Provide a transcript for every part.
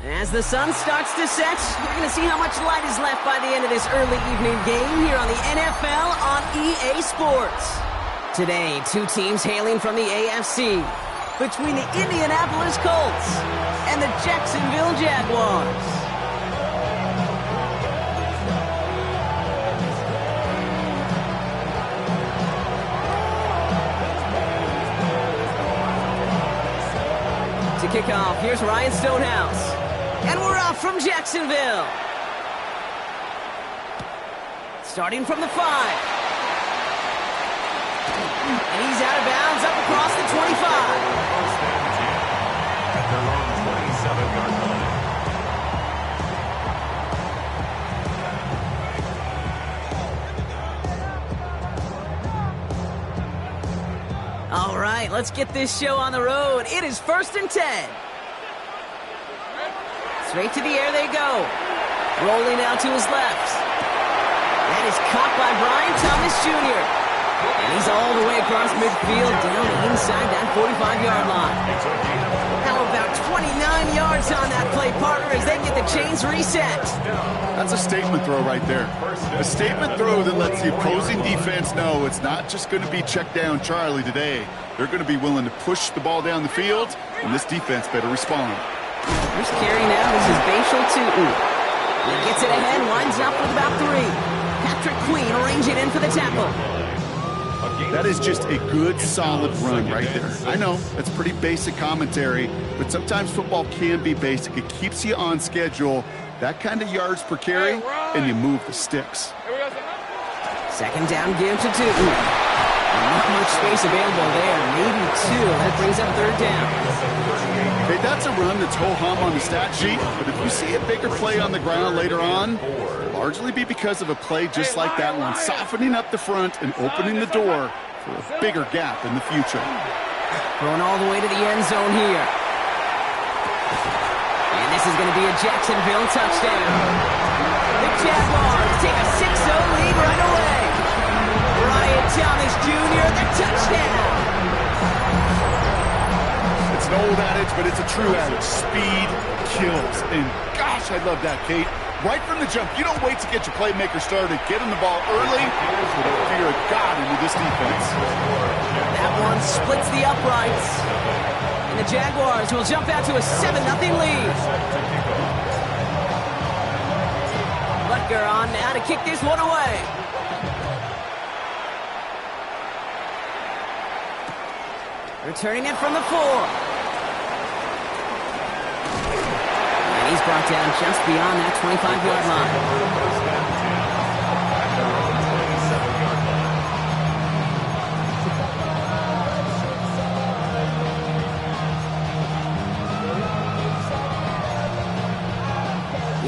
As the sun starts to set, we're going to see how much light is left by the end of this early evening game here on the NFL on EA Sports. Today, two teams hailing from the AFC, between the Indianapolis Colts and the Jacksonville Jaguars. To kick off, here's Ryan Stonehouse. And we're off from Jacksonville. Starting from the 5. And he's out of bounds up across the 25. At their own 27-yard line. All right, let's get this show on the road. It is 1st and 10. Straight to the air they go. Rolling out to his left. That is caught by Brian Thomas Jr. And he's all the way across midfield down inside that 45-yard line. How about 29 yards on that play, partner, as they get the chains reset? That's a statement throw right there. A statement throw that lets the opposing defense know it's not just going to be check down Charlie today. They're going to be willing to push the ball down the field, and this defense better respond. First carry now, this is Bashal Tootin. He gets it ahead, winds up with about 3. Patrick Queen arranging in for the tackle. That is just a good, solid run right there. I know, that's pretty basic commentary, but sometimes football can be basic. It keeps you on schedule, that kind of yards per carry, and you move the sticks. Second down give to Tootin. Not much space available there, maybe 2. That brings up 3rd down. Okay, that's a run that's ho-hum on the stat sheet, but if you see a bigger play on the ground later on, it'll largely be because of a play just like that one, softening up the front and opening the door for a bigger gap in the future. Thrown all the way to the end zone here. And this is going to be a Jacksonville touchdown. The Jaguars take a 6-0 lead right away. Brian Thomas Jr., the touchdown. It's an old adage, but it's a true adage. Speed kills. And gosh, I love that, Kate. Right from the jump, you don't wait to get your playmaker started. Get him the ball early with a fear of God into this defense. That one splits the uprights. And the Jaguars will jump out to a 7-0 lead. Butker on now to kick this one away. Returning it from the 4. And he's brought down just beyond that 25-yard line.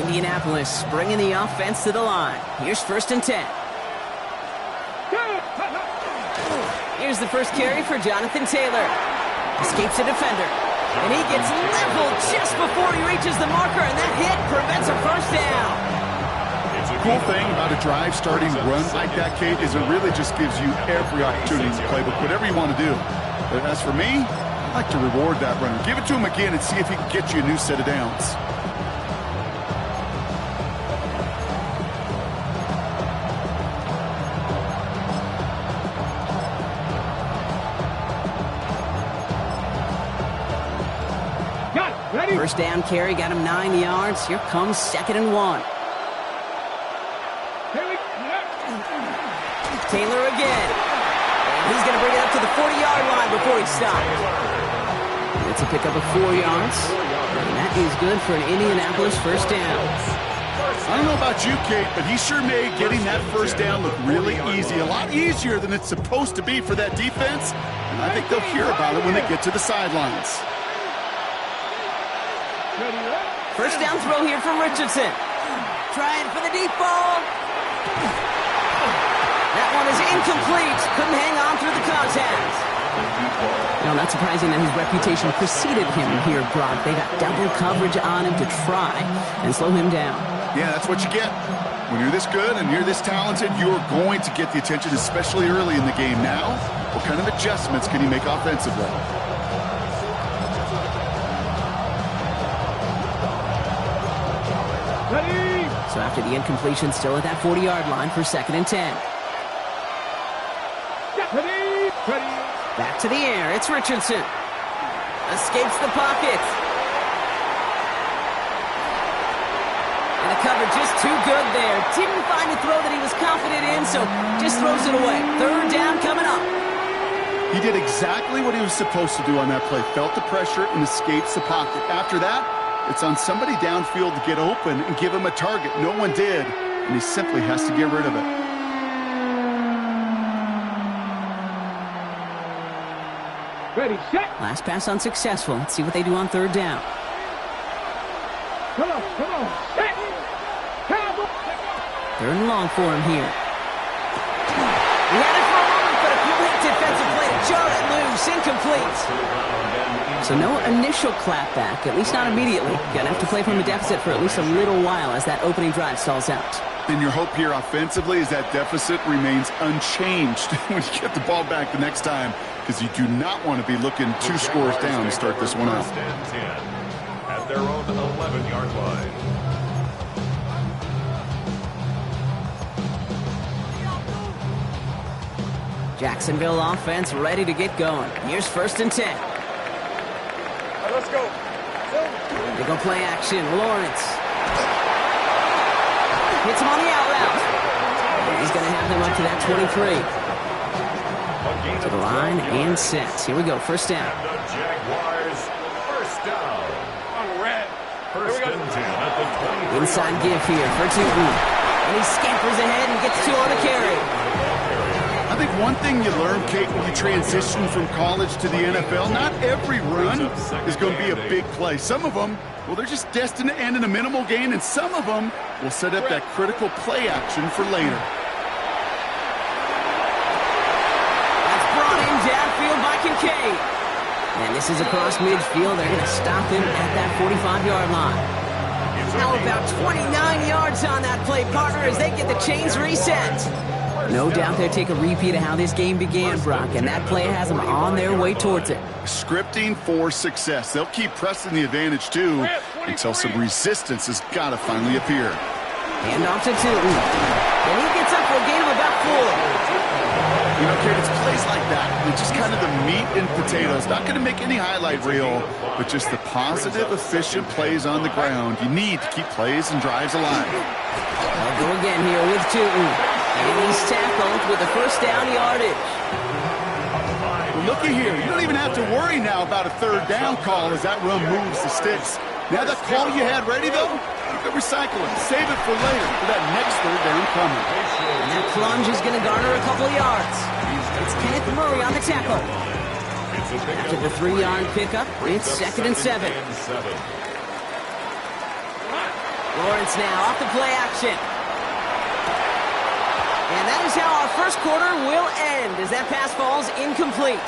Indianapolis bringing the offense to the line. Here's 1st and 10. Here's the first carry for Jonathan Taylor. Escapes a defender. And he gets leveled just before he reaches the marker, and that hit prevents a first down. The cool thing about a drive starting run like that, Kate, is it really just gives you every opportunity in the playbook, whatever you want to do. But as for me, I like to reward that runner. Give it to him again and see if he can get you a new set of downs. First down carry got him 9 yards. Here comes 2nd and 1. Taylor again. And he's going to bring it up to the 40-yard line before he stopped. It's a pickup of 4 yards. And that is good for an Indianapolis first down. I don't know about you, Kate, but he sure made getting that first down look really easy. A lot easier than it's supposed to be for that defense. And I think they'll hear about it when they get to the sidelines. First down throw here from Richardson. Trying for the deep ball. That one is incomplete. Couldn't hang on through the contact. No, not surprising that his reputation preceded him here, Brock. They got double coverage on him to try and slow him down. Yeah, that's what you get. When you're this good and you're this talented, you're going to get the attention, especially early in the game. Now, what kind of adjustments can he make offensively? So after the incompletion, still at that 40-yard line for 2nd and 10. Back to the air. It's Richardson. Escapes the pocket. And the cover just too good there. Didn't find a throw that he was confident in, so just throws it away. 3rd down coming up. He did exactly what he was supposed to do on that play. Felt the pressure and escapes the pocket. After that, it's on somebody downfield to get open and give him a target. No one did, and he simply has to get rid of it. Ready, set. Last pass unsuccessful. Let's see what they do on 3rd down. Come on, set. 3rd and long for him here. He had it for a moment, but a quick defensive play to jar it loose. Incomplete. So no initial clapback, at least not immediately. Gonna have to play from a deficit for at least a little while as that opening drive stalls out. And your hope here offensively is that deficit remains unchanged when you get the ball back the next time, because you do not want to be looking 2 scores down to start this one out. 1st and 10 at their own 11-yard line. Jacksonville offense ready to get going. Here's 1st and 10. Let's go. They go play action. Lawrence. Hits him on the out route. And he's going to have them up to that 23. To the line and set. Here we go. 1st down. And the Jaguars, 1st down. On red. 1st and 10 at the 23. Inside give here for Tootin. And he scampers ahead and gets 2 on the carry. I think one thing you learn, Kate, when you transition from college to the NFL, not every run is going to be a big play. Some of them, well, they're just destined to end in a minimal gain, and some of them will set up that critical play action for later. That's brought in downfield by Kincaid. And this is across midfield. They're going to stop him at that 45-yard line. How about 29 yards on that play, partner, as they get the chains reset. No doubt they'll take a repeat of how this game began, Brock, and that play has them on their way towards it. Scripting for success. They'll keep pressing the advantage, too, until some resistance has got to finally appear. Hand off to Tootin. And he gets up for a gain of about 4. You know, Kate, it's plays like that. It's just kind of the meat and potatoes. Not going to make any highlight reel, but just the positive, efficient plays on the ground. You need to keep plays and drives alive. They'll go again here with Tootin. And he's tackled with the 1st down yardage. Well, looky here. You don't even have to worry now about a 3rd down call as that run moves the sticks. Now that call you had ready, though, you can recycle it. Save it for later for that next 3rd down coming. And that plunge is going to garner a couple of yards. It's Kenneth Murray on the tackle. After the 3-yard pickup, it's 2nd and 7. Lawrence now off the play action. And that is how our 1st quarter will end as that pass falls incomplete.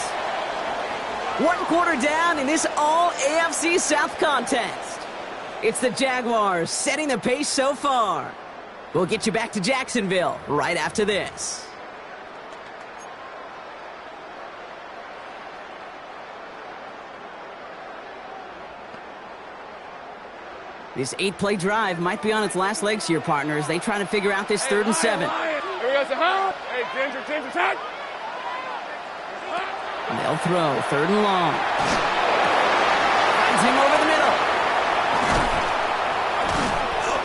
1 quarter down in this all-AFC South contest. It's the Jaguars setting the pace so far. We'll get you back to Jacksonville right after this. This 8-play drive might be on its last legs here, partners. They try to figure out this 3rd and 7. Hey, Ginger, attack. And they'll throw 3rd and long. Finds him over the middle.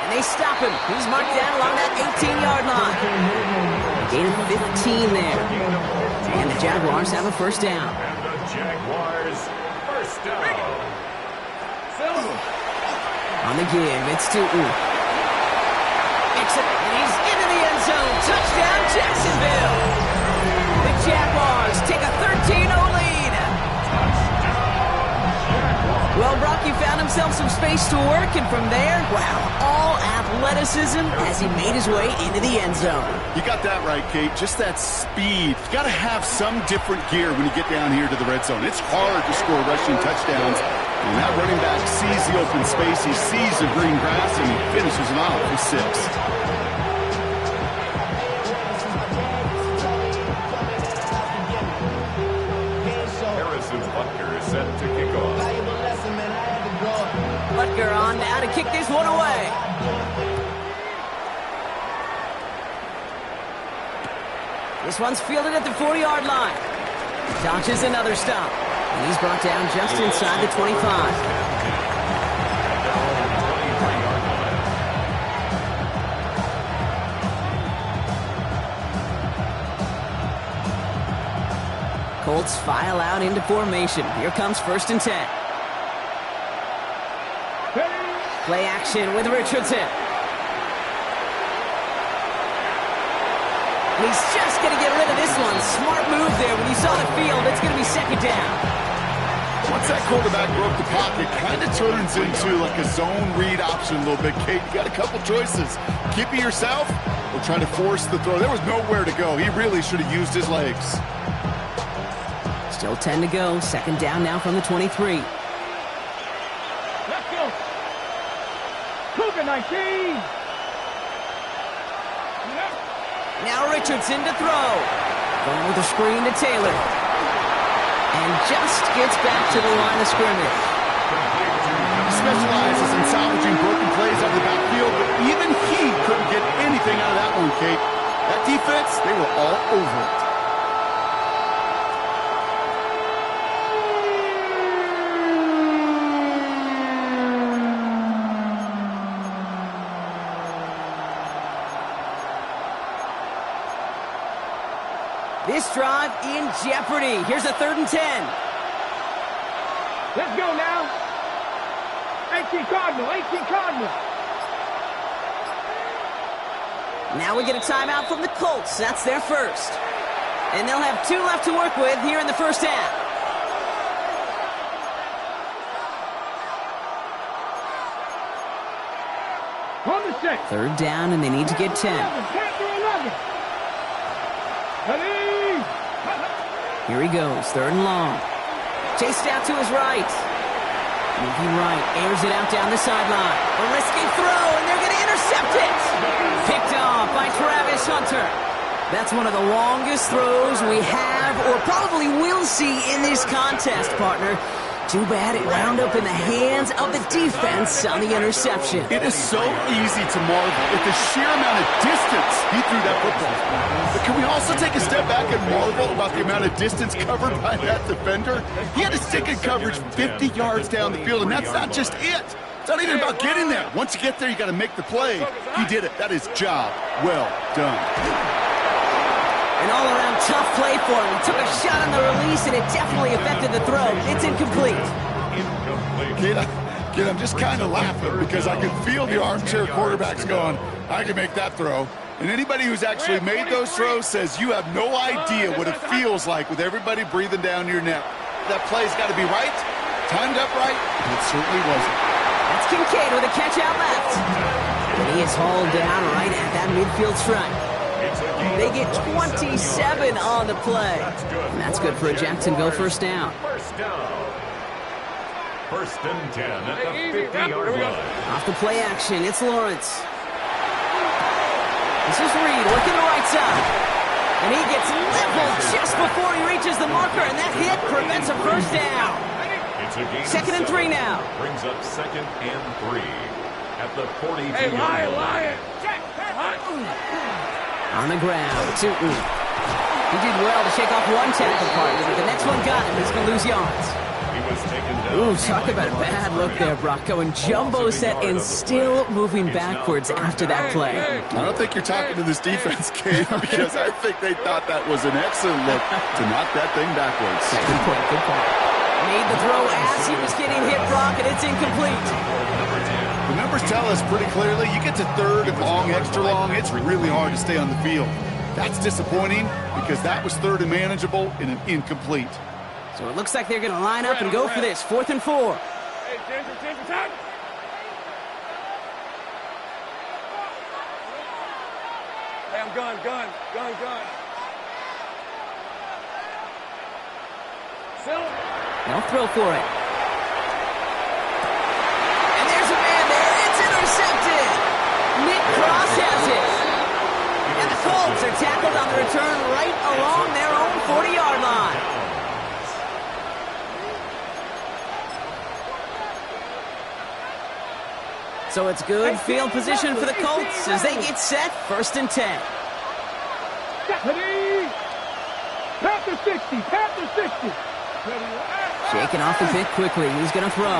And they stop him. He's marked down along that 18-yard line. Gain of 15 there. And the Jaguars have a 1st down. And the Jaguars, 1st down. On the give, it's Tootin. Makes it, and he's into the end zone. Touchdown, Jacksonville. The Jaguars take a 13-0 lead. Well, Brock, he found himself some space to work, and from there, wow, all athleticism as he made his way into the end zone. You got that right, Kate. Just that speed. You got to have some different gear when you get down here to the red zone. It's hard to score rushing touchdowns. And that running back sees the open space, he sees the green grass, and he finishes it off with 6. Harrison Butker is set to kick off. Butker on now to kick this one away. This one's fielded at the 40-yard line. Dodges another stop. And he's brought down just inside the 25. Colts file out into formation. Here comes 1st and 10. Play action with Richardson. And he's just going to get rid of this one. Smart move there. When you saw the field, it's going to be 2nd down. Once that quarterback broke the pocket, kind of turns into like a zone read option a little bit. Kate, you got a couple choices. Keep it yourself or try to force the throw. There was nowhere to go. He really should have used his legs. Still 10 to go. 2nd down now from the 23. Let's go. Cougar 19. Now Richardson to throw. Going with a screen to Taylor. And just gets back to the line of scrimmage. He specializes in salvaging broken plays out of the backfield, but even he couldn't get anything out of that one, Kate. That defense, they were all over it. This drive in jeopardy. Here's a 3rd and 10. Let's go now. 18 Cardinal, 18 Cardinal. Now we get a timeout from the Colts. That's their first. And they'll have 2 left to work with here in the 1st half. On the set. 3rd down, and they need to get 10. Here he goes, 3rd and long. Chased out to his right. Moving right, airs it out down the sideline. A risky throw, and they're going to intercept it. Picked off by Travis Hunter. That's one of the longest throws we have or probably will see in this contest, partner. Too bad it wound up in the hands of the defense on the interception. It is so easy to marvel at the sheer amount of distance he threw that football. But can we also take a step back and marvel about the amount of distance covered by that defender? He had to stick in coverage 50 yards down the field, and that's not just it. It's not even about getting there. Once you get there, you got to make the play. He did it. That is job well done. An all-around tough play for him. He took a shot on the release, and it definitely affected the throw. It's incomplete. Kid, I'm just kind of laughing because I can feel the armchair quarterbacks going, I can make that throw. And anybody who's actually made those throws says you have no idea what it feels like with everybody breathing down your neck. That play's got to be right, timed up right, and it certainly wasn't. That's Kincaid with a catch out left. And he is hauled down right at that midfield stripe. They get 27 on the play. And that's good for a Jacksonville 1st down. 1st and 10 at the 50-yard line. Off the play action, it's Lawrence. This is Reed working the right side. And he gets leveled just before he reaches the marker, and that hit prevents a 1st down. It's a gain 2nd and 3 now. Brings up 2nd and 3 at the 42-yard Hey, line. Lion. On the ground, Tootin. He did well to shake off one tackle partner, but the next one got him. He's going to lose yards. He was taken down. Ooh, talk about a bad look there, Brock. Going jumbo set and still moving backwards after that play. I don't think you're talking to this defense, Kate, because I think they thought that was an excellent look to knock that thing backwards. Good point, good point. Made the throw as he was getting hit, Brock, and it's incomplete. The numbers tell us pretty clearly, you get to 3rd and long, extra long, it's really hard to stay on the field. That's disappointing because that was 3rd and manageable and an incomplete. So it looks like they're going to line up and go for this. 4th and 4. Hey, Ginger, time. Hey, I'm gun. They'll throw for it. And there's a man there. It's intercepted. Nick Cross has it. And the Colts are tackled on the return right along their own 40-yard line. So it's good field position for the Colts as they get set 1st and 10. Panther 60. Panther 60. Shaking off a bit quickly. He's going to throw.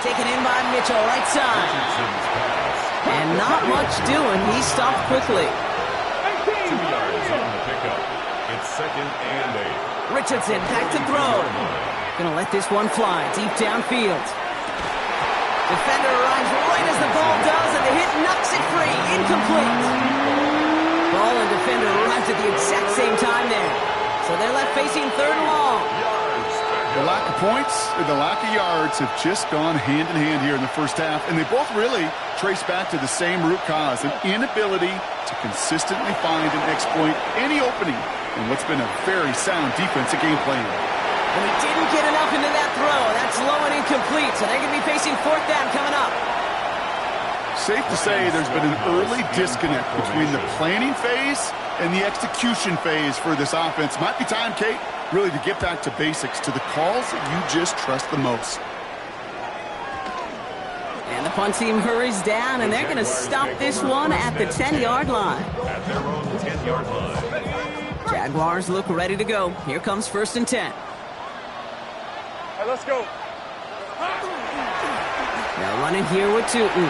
Taken in by Mitchell, right side. And not much doing. He stopped quickly. 2 yards on the pickup. It's 2nd and 8. Richardson back to throw. Gonna let this one fly deep downfield. Defender arrives right as the ball does, and the hit knocks it free. Incomplete. Ball and defender arrived at the exact same time there. So they're left facing 3rd and long. The lack of points and the lack of yards have just gone hand in hand here in the first half, and they both really trace back to the same root cause, an inability to consistently find and exploit any opening in what's been a very sound defensive game plan. And he didn't get enough into that throw. That's low and incomplete, so they're going to be facing 4th down coming up. Safe to say there's been an early disconnect between the planning phase and the execution phase for this offense. Might be time, Kate, really to get back to basics, to the calls that you just trust the most. And the punt team hurries down, and they're going to stop this one at the 10-yard line. At their own 10-yard line. Jaguars look ready to go. Here comes 1st and 10. Hey, let's go. Now running here with Tootin.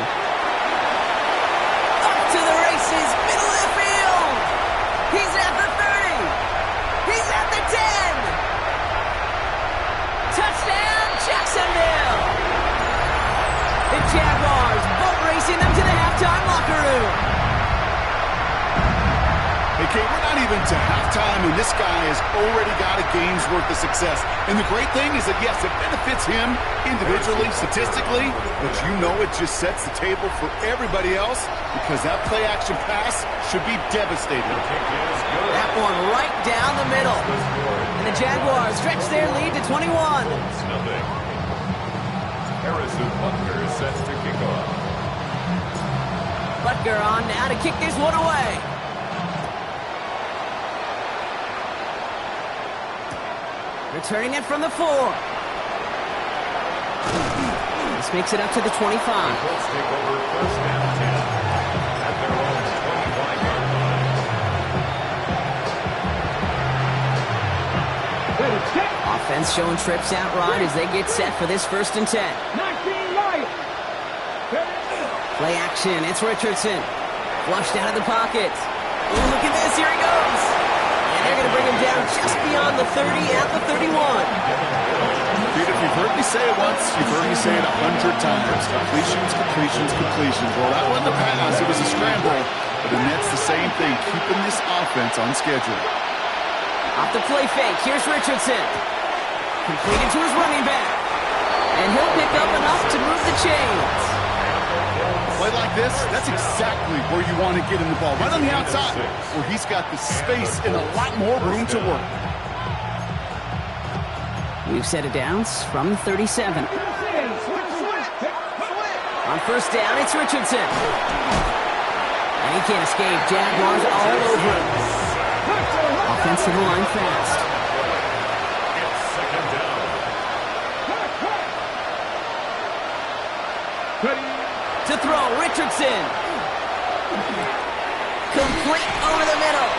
Up to the races, middle of the field. He's at the 30. He's at the 10. Touchdown, Jacksonville. The Jaguars boat racing them to the halftime locker room. Hey, Kate, we're not even to halftime, and this guy has already got a game's worth of success. And the great thing is that, yes, it benefits him individually, statistically, but you know it just sets the table for everybody else because that play-action pass should be devastating. That one right down the middle. And the Jaguars stretch their lead to 21. Harrison Butker sets to kick off. Butker on now to kick this one away. Returning it from the 4. This makes it up to the 25. Colts take over 1st and 10 at their own 25-yard line. Offense showing trips out right as they get set for this 1st and 10. 19 Lions. Play action. It's Richardson. Flushed out of the pocket. Ooh, look at this. Here he goes. And they're going to bring him down just beyond the 30 at the 31. Dude, if you've heard me say it once, you've heard me say it 100 times. Completions, completions, completions. Well, that wasn't a pass. It was a scramble. But the Nets the same thing, keeping this offense on schedule. Off the play fake. Here's Richardson. Completed to his running back. And he'll pick up enough to move the chains. Play like this, that's exactly where you want to get him the ball. Right on the outside, where he's got the space and a lot more room to work. We've set it down from 37. On 1st down, it's Richardson. And he can't escape. Jaguars all over him. Offensive line fast. It's 2nd down. To throw, Richardson. Complete over the middle.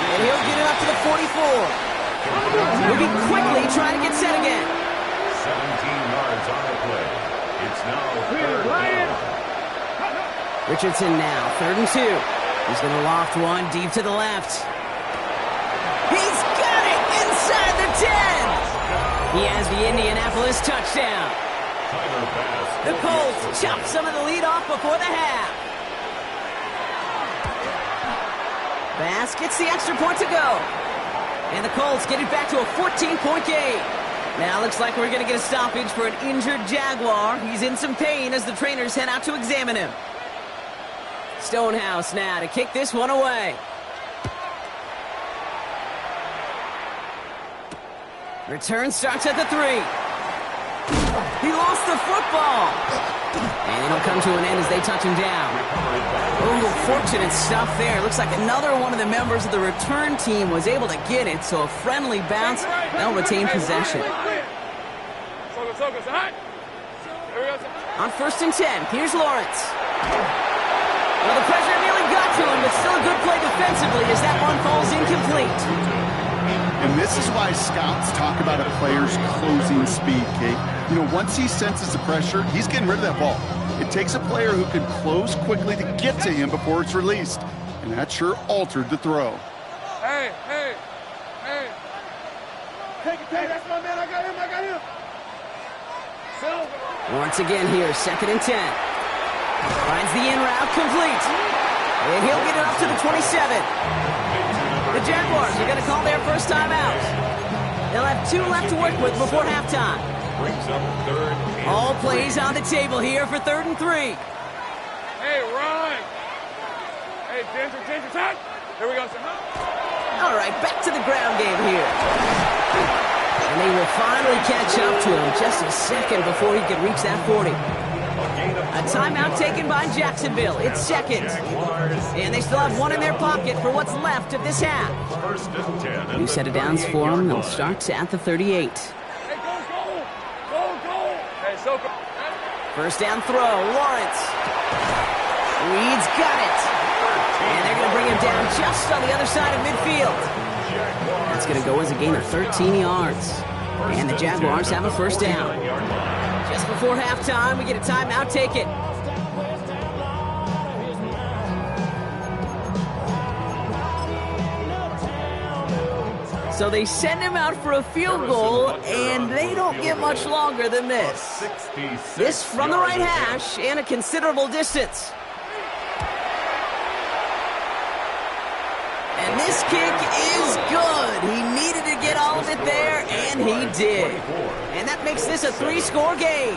And he'll get it up to the 44. Moving quickly, trying to get set again. 17 yards on the play. It's now 3rd down. Richardson now, 3rd and 2. He's going to loft one deep to the left. He's got it inside the 10. He has the Indianapolis touchdown. The Colts chop some of the lead off before the half. Bass gets the extra point to go. And the Colts get it back to a 14-point game. Now looks like we're going to get a stoppage for an injured Jaguar. He's in some pain as the trainers head out to examine him. Stonehouse now to kick this one away. Return starts at the 3. He lost the football. And it'll come to an end as they touch him down. Oh, fortunate stuff there. Looks like another one of the members of the return team was able to get it. So a friendly bounce. They'll retain possession. On 1st and 10, here's Lawrence. Well, the pressure nearly got to him, but still a good play defensively as that one falls incomplete. And this is why scouts talk about a player's closing speed, Kate. You know, once he senses the pressure, he's getting rid of that ball. It takes a player who can close quickly to get to him before it's released. And that sure altered the throw. Hey. Hey, that's my man. I got him. Once again here, 2nd and 10. Finds the in route complete. And he'll get it up to the 27. The Jaguars are going to call their first time out. They'll have 2 left to work with before halftime. Brings up 3rd and All plays on the table here for 3rd and 3. Hey, Ryan. Hey, Ginger, touch. Here we go, sir. All right, back to the ground game here. And they will finally catch up to him just a second before he can reach that 40. A timeout taken by Jacksonville. It's seconds. And they still have 1 in their pocket for what's left of this half. 1st and 10. New set of downs for them. They'll start at the 38. Hey, go. Hey, so go. 1st down throw, Lawrence. Reed's got it. And they're going to bring him down just on the other side of midfield. That's going to go as a gain of 13 yards. And the Jaguars have a 1st down. Just before halftime, we get a timeout taken. So they send him out for a field goal, and they don't get much longer than this. This from the right hash and a considerable distance. And this kick is good. He needed to get all of it there, and he did. And that makes this a 3-score game.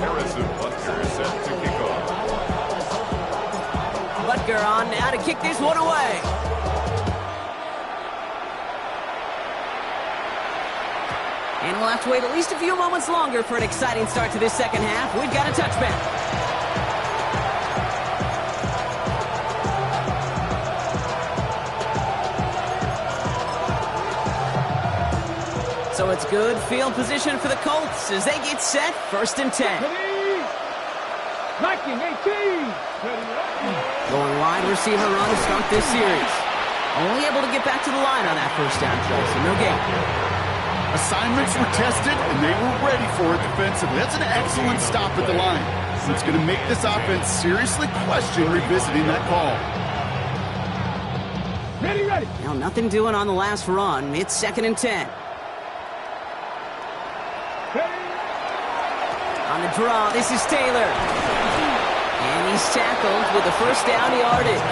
Harrison Butker is set to kick off. Butker on now to kick this one away. And we'll have to wait at least a few moments longer for an exciting start to this 2nd half. We've got a touchback. So it's good field position for the Colts as they get set. 1st and 10. 19-18. Going wide receiver run to start this series. Only able to get back to the line on that 1st down play, so no gain. Assignments were tested, and they were ready for it defensively. That's an excellent stop at the line. It's going to make this offense seriously question revisiting that call. Ready. Now, nothing doing on the last run. It's 2nd and 10. On the draw, this is Taylor. And he's tackled with the 1st down yardage.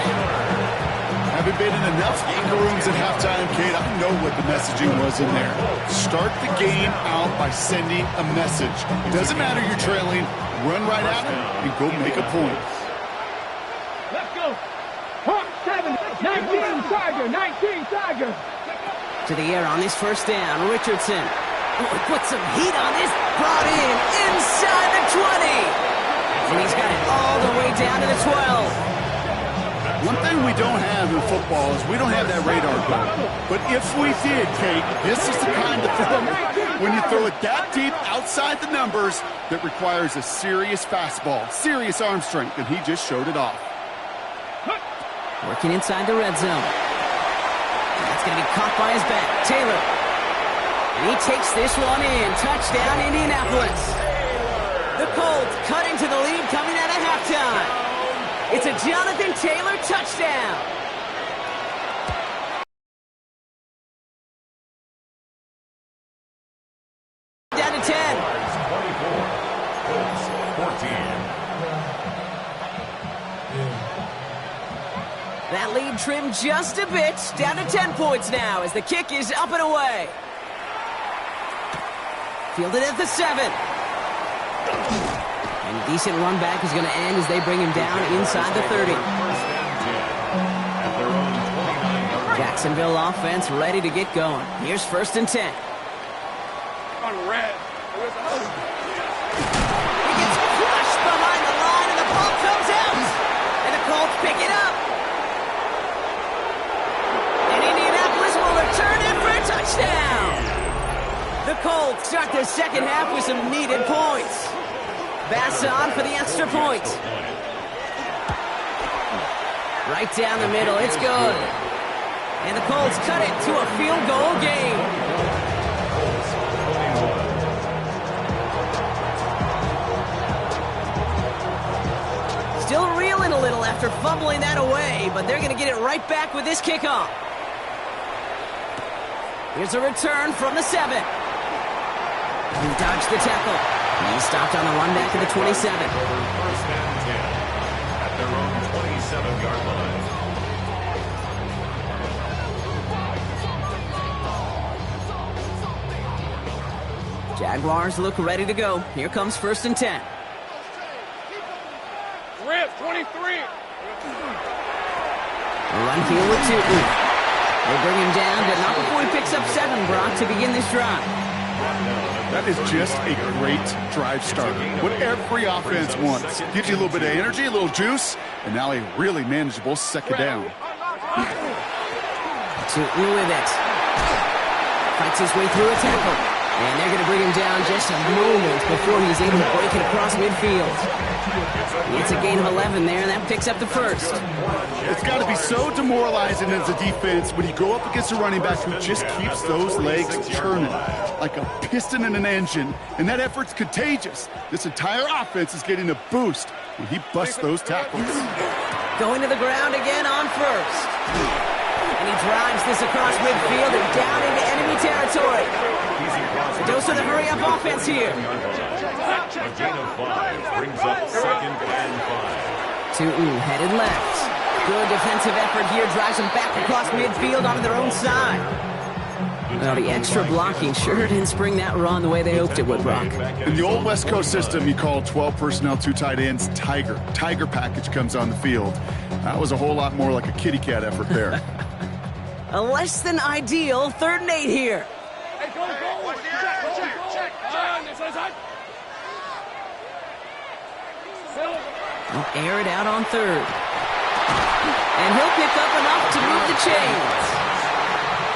Having been in enough locker rooms at halftime, Kate, I know what the messaging was in there. Start the game out by sending a message. It doesn't matter you're trailing. Run right at them and go make a point. Let's go. 7, 19 Tiger. To the air on this 1st down, Richardson. Oh, put some heat on this. Brought in inside the 20. And he's got it all the way down to the 12. One thing we don't have in football is we don't have that radar gun. But if we did, Kate, this is the kind of throw when you throw it that deep outside the numbers that requires a serious fastball, serious arm strength, and he just showed it off. Working inside the red zone. That's going to be caught by his back. Taylor. And he takes this one in. Touchdown, Indianapolis. The Colts cutting to the lead coming out of halftime. It's a Jonathan Taylor touchdown. Down to 10. 24, Colts 14. That lead trimmed just a bit. Down to 10 points now as the kick is up and away. Fielded at the 7. And decent run back is going to end as they bring him down inside the 30. Jacksonville offense ready to get going. Here's 1st and 10. On red. He gets crushed behind the line and the ball comes out. And the Colts pick it up. And Indianapolis will return it for a touchdown. The Colts Colts start the second half with some needed points. Bass on for the extra point. Right down the middle, it's good. And the Colts cut it to a field goal game. Still reeling a little after fumbling that away, but they're going to get it right back with this kickoff. Here's a return from the 7. He dodged the tackle. He stopped on the run back to the 27. First and 10 at their own 27-yard line. Jaguars look ready to go. Here comes 1st and 10. Rip, 23. Run here with 2. They bring him down, but not before he picks up 7, Brock, to begin this drive. That is just a great drive starter. What every offense wants. Gives you a little bit of energy, a little juice, and now a really manageable second down. Tootin with it. Fights his way through a tackle. And they're going to bring him down just a moment before he's able to break it across midfield. It's a gain of 11 there, and that picks up the first. It's got to be so demoralizing as a defense when you go up against a running back who just keeps those legs churning like a piston in an engine, and that effort's contagious. This entire offense is getting a boost when he busts those tackles. Going to the ground again on first. And he drives this across midfield and down into enemy territory. A dose of the hurry-up offense here. A gain of 5 brings up 2nd and 5. Tootin headed left. Good defensive effort here. Drives them back across midfield onto their own side. Well, the extra blocking sure didn't spring that run the way they hoped it would, Brock. In the old West Coast system, you call 12 personnel, 2 tight ends, Tiger. Tiger package comes on the field. That was a whole lot more like a kitty cat effort there. A less than ideal 3rd and 8 here. Hey, go. Check. He'll air it out on 3rd. And he'll pick up enough to move the chains.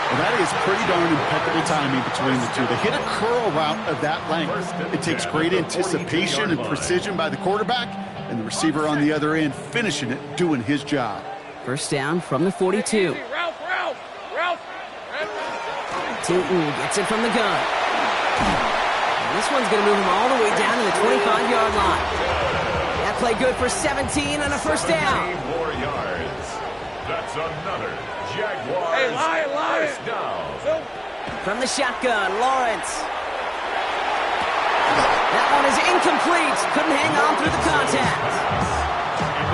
Well, that is pretty darn impeccable timing between the two. To hit a curl route of that length, it takes great anticipation and precision by the quarterback, and the receiver on the other end finishing it, doing his job. First down from the 42. Ralph. Tootin gets it from the gun. And this one's going to move him all the way down to the 25-yard line. That play good for 17 and a first down. 3 more yards. That's another Jaguars Hey, first down. From the shotgun, Lawrence. That one is incomplete. Couldn't hang on through the contact.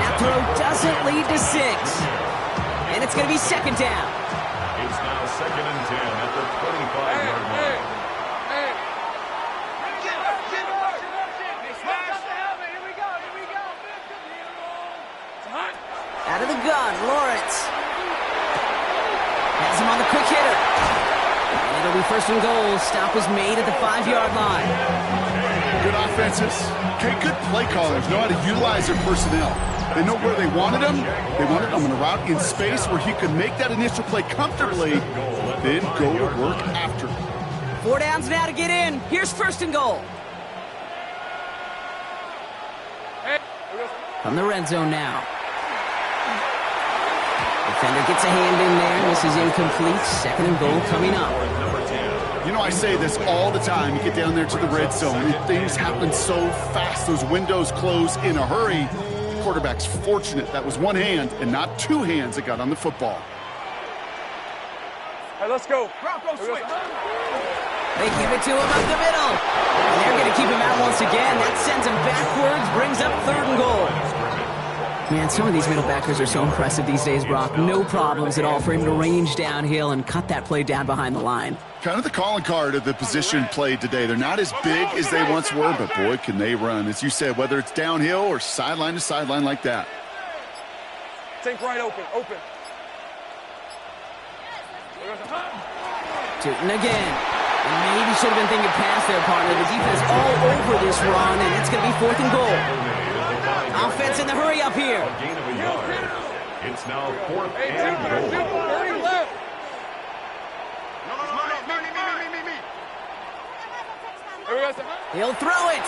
That throw doesn't lead to 6. And it's going to be 2nd down. It's now 2nd and 10 at the 25-yard line. Out of the gun, Lawrence. Has him on the quick hitter. And it'll be 1st and goal. Stop is made at the 5-yard line. Good offenses. Okay, good play callers know how to utilize their personnel. They know where they wanted him. They wanted him on a route in space where he could make that initial play comfortably, then go to work after. 4 downs now to get in. Here's 1st and goal. From the red zone now. Defender gets a hand in there. This is incomplete. 2nd and goal coming up. You know, I say this all the time. You get down there to the red zone, and things happen so fast. Those windows close in a hurry. The quarterback's fortunate that was one hand and not 2 hands that got on the football. Hey, let's go. They give it to him up the middle. And they're going to keep him out once again. That sends him backwards, brings up 3rd and goal. Man, some of these middle backers are so impressive these days, Brock. No problems at all for him to range downhill and cut that play down behind the line. Kind of the calling card of the position played today. They're not as big as they once were, but boy, can they run. As you said, whether it's downhill or sideline to sideline like that. Think right open. Tootin again. And maybe should have been thinking past their partner. The defense all over this run, and it's going to be 4th and goal. Offense in the hurry up here. A gain of a yard. It's now 4th and goal. 30 left. He'll throw it.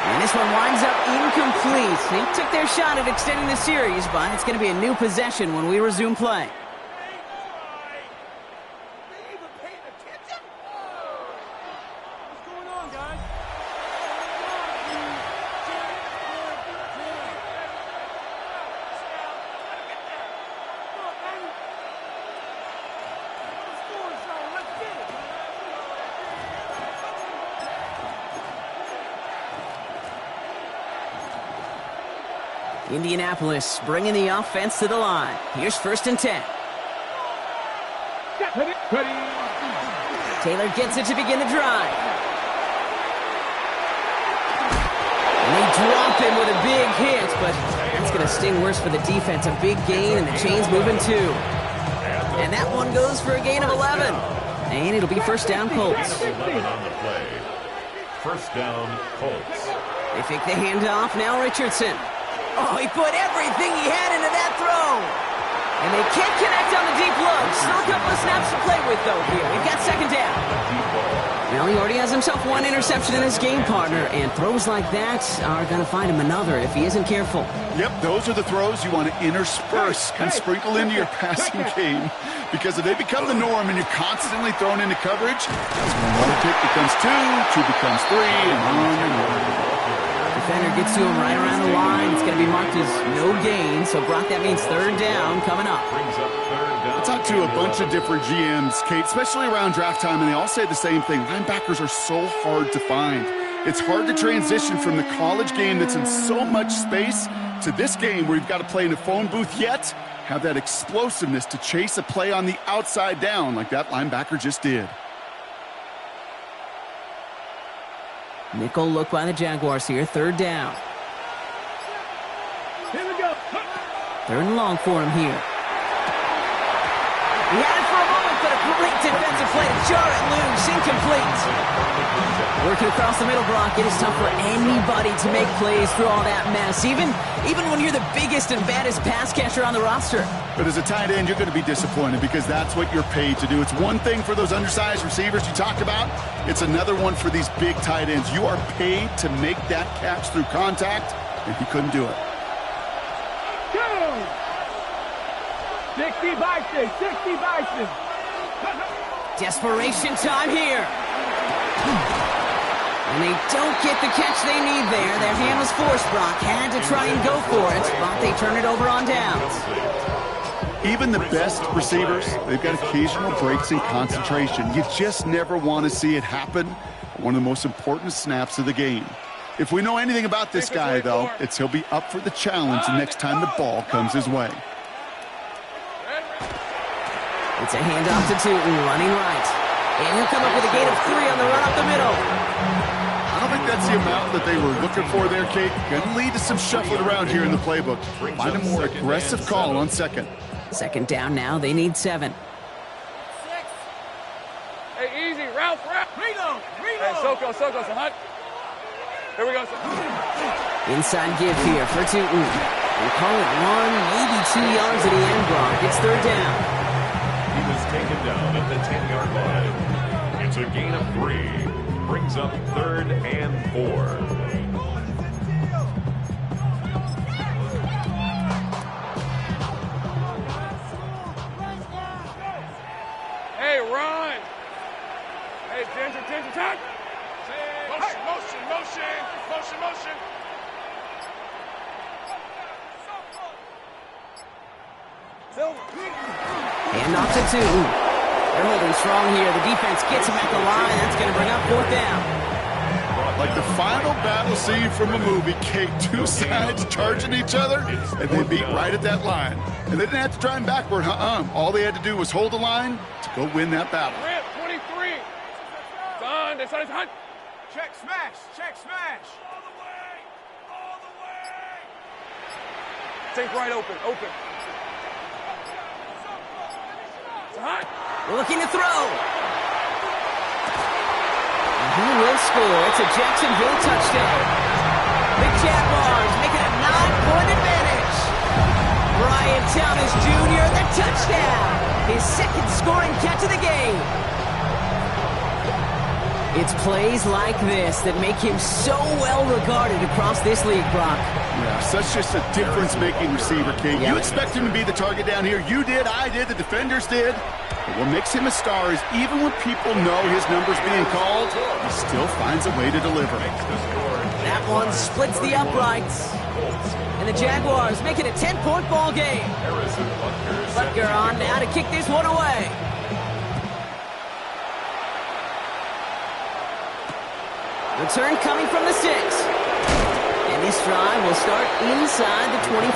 And this one winds up incomplete. They took their shot at extending the series, but it's going to be a new possession when we resume play. Indianapolis bringing the offense to the line. Here's 1st and 10. Taylor gets it to begin the drive. And they drop him with a big hit, but that's going to sting worse for the defense. A big gain, and the chain's moving too. And that one goes for a gain of 11. And it'll be 1st down, Colts. 11 on the play. 1st down, Colts. They fake the handoff. Now Richardson. Oh, he put everything he had into that throw. And they can't connect on the deep look. Still a couple of snaps to play with, though, here. We've got 2nd down. Well, he already has himself 1 interception in his game, partner, and throws like that are going to find him another if he isn't careful. Yep, those are the throws you want to intersperse and sprinkle into your passing game, because if they become the norm and you're constantly thrown into coverage, that's when 1 tick becomes 2, 2 becomes 3, and on and on. Defender gets to him right around the line. It's going to be marked as no gain. So, Brock, that means 3rd down coming up. I talked to a bunch of different GMs, Kate, especially around draft time, and they all say the same thing. Linebackers are so hard to find. It's hard to transition from the college game that's in so much space to this game where you've got to play in a phone booth, yet have that explosiveness to chase a play on the outside down like that linebacker just did. Nickel look by the Jaguars here. 3rd down. Here we go. 3rd and long for him here. He had it for a moment, but a great defensive play to jar it loose. Incomplete. Working across the middle, Brock. It is tough for anybody to make plays through all that mess, even when you're the biggest and baddest pass catcher on the roster. But as a tight end, you're going to be disappointed because that's what you're paid to do. It's one thing for those undersized receivers you talked about. It's another one for these big tight ends. You are paid to make that catch through contact, and he couldn't do it. 60 Bison, 60 Bison. Desperation time here. And they don't get the catch they need there. Their hand was forced, Brock. Had to try and go for it, but they turn it over on downs. Even the best receivers, they've got occasional breaks in concentration. You just never want to see it happen. One of the most important snaps of the game. If we know anything about this guy, though, it's he'll be up for the challenge the next time the ball comes his way. It's a handoff to Tootin, running right. And he'll come up with a gain of 3 on the run up the middle. I don't think that's the amount that they were looking for there, Kate. Going to lead to some shuffling around here in the playbook. Find a more aggressive call on 2nd. 2nd down now. They need 7. Hey, easy. Ralph. Reload. Hey, Soko, son. Here we go, son. Inside give here for Tootin. They call it 1, maybe 2 yards at the end, Brock. It's 3rd down. He was taken down at the 10-yard line. It's a gain of 3. Brings up 3rd and 4. Hey, run. Hey, Ginger, touch. Motion. And off to 2. They're holding strong here. The defense gets him at the line. That's going to bring up 4th down. Like the final battle scene from a movie, Kate, 2 sides charging each other, and they beat right at that line. And they didn't have to drive backward, All they had to do was hold the line to go win that battle. Rip, 23. Son, that's hot. Check smash. All the way. Take right open. It's hot. Looking to throw. And he will score. It's a Jacksonville touchdown. The Jaguars making a 9-point advantage. Brian Thomas Jr., the touchdown. His 2nd scoring catch of the game. It's plays like this that make him so well regarded across this league, Brock. Yeah, such just a difference-making receiver, Kate. Yep. You expect him to be the target down here. You did, I did, the defenders did. But what makes him a star is even when people know his number's being called, he still finds a way to deliver. That one splits the uprights. And the Jaguars make it a 10-point ball game. Butker on now to kick this one away. Return coming from the 6. And this drive will start inside the 25.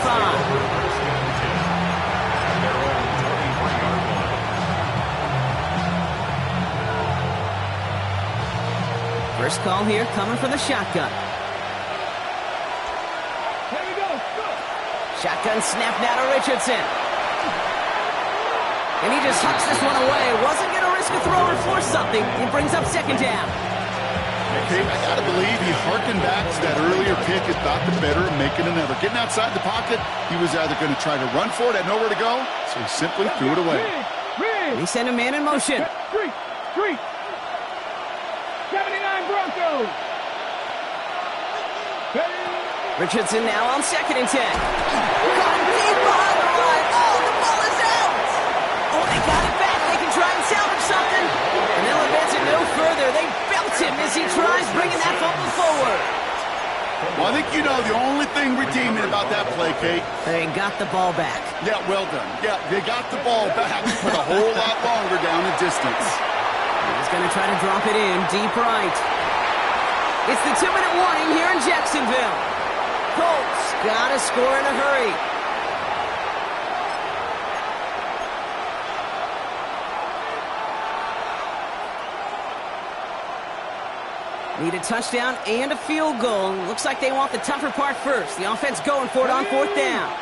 First call here coming from the shotgun. Here we go. Shotgun snap now to Richardson. And he just hucks this one away. Wasn't going to risk a throw or force something. He brings up second down. Kate, I gotta believe he harkened back to that earlier pick and thought the better of making another. Getting outside the pocket, he was either going to try to run for it, had nowhere to go, so he simply threw it away. And he sent a man in motion. Street. 79 Broncos. Richardson now on 2nd and 10. Caught him deep behind the line. Oh, the ball is out. Oh, they got it back. They can try and salvage something. And they'll advance it no further. They belt him as he tries bringing that fumble forward. Well, I think you know the only thing redeeming about that play, Kate. They got the ball back. Yeah, well done. Yeah, they got the ball back, but a whole lot longer down the distance. He's going to try to drop it in deep right. It's the 2-minute warning here in Jacksonville. Colts got to score in a hurry. Need a touchdown and a field goal. Looks like they want the tougher part first. The offense going for it on 4th down.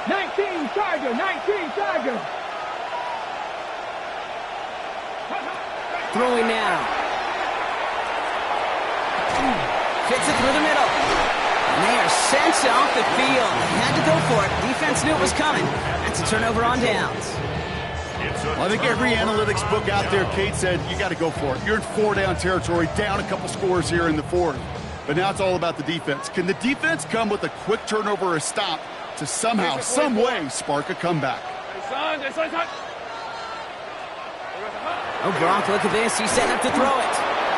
19 Tiger. Throwing now. Fits it through the middle. And they are sent off the field. Had to go for it. Defense knew it was coming. That's a turnover on downs. Well, I think every analytics book out there, Kate said, you got to go for it. You're in 4-down territory, down a couple scores here in the 4th. But now it's all about the defense. Can the defense come with a quick turnover or a stop to somehow, some way, spark a comeback? Oh, Brock, look at this. He's setting up to throw it.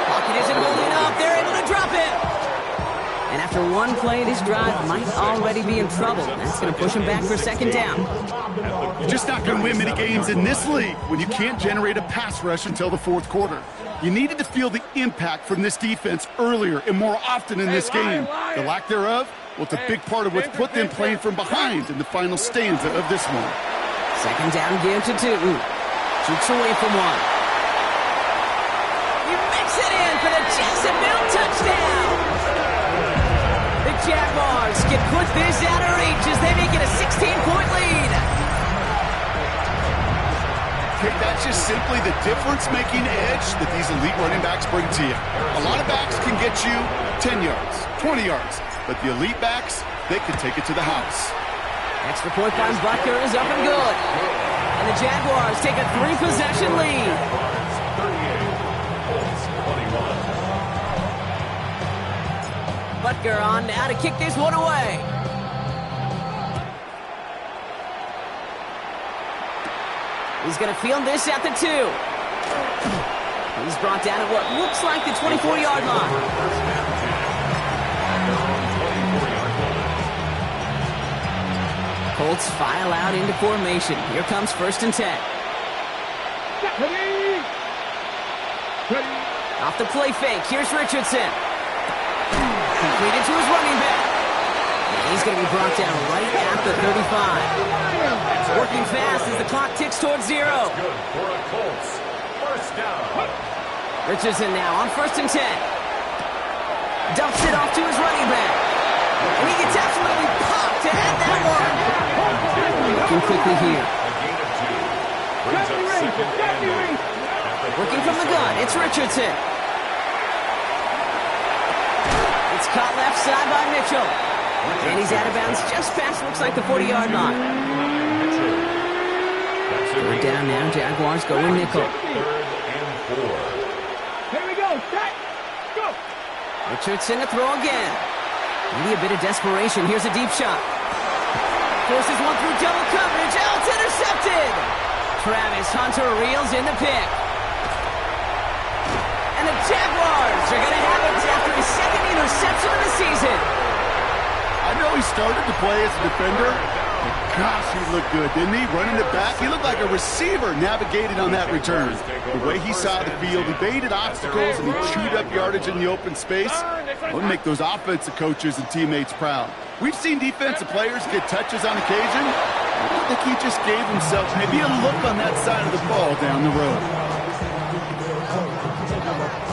Pocket isn't holding up. They're able to drop it. And after one play, this drive might already be in trouble. That's going to push him back for 2nd down. You're just not going to win many games in this league when you can't generate a pass rush until the 4th quarter. You needed to feel the impact from this defense earlier and more often in this game. The lack thereof, well, it's a big part of what's put them playing from behind in the final stanza of this one. 2nd down give to Tootin. Shoots away from one. He makes it in for the Jacksonville touchdown. The Jaguars can put this out of reach as they make it a 16-point lead. Okay, that's just simply the difference-making edge that these elite running backs bring to you. A lot of backs can get you 10 yards, 20 yards, but the elite backs, they can take it to the house. Extra point by Butker is up and good. And the Jaguars take a 3-possession lead. Butker on now to kick this one away. He's going to field this at the 2. He's brought down at what looks like the 24-yard line. Colts file out into formation. Here comes 1st and 10. Off the play fake. Here's Richardson. Completed to his running back. And he's going to be brought down right at the 35. Working fast as the clock ticks towards 0. Good for a Colts. First down. Richardson now on 1st and 10. Dumps it off to his running back. And he gets absolutely popped to add that one. Looking quickly here. A gain of 2. Brings up 2nd and 8. Working from the gun. It's Richardson. It's caught left side by Mitchell. And he's out of bounds just past, looks like the 40-yard line. 3rd down now. Jaguars go in nickel. 3rd and 4. Here we go. Go. Richardson to throw again. Maybe a bit of desperation. Here's a deep shot. Forces one through double coverage. Oh, it's intercepted. Travis Hunter reels in the pick. And the Jaguars are going to have it after his second interception of the season. I know he started to play as a defender, but gosh, he looked good, didn't he? Running it back, he looked like a receiver navigating on that return. The way he saw the field, he baited obstacles and he chewed up yardage in the open space. That would make those offensive coaches and teammates proud. We've seen defensive players get touches on occasion. I think he just gave himself maybe a look on that side of the ball down the road.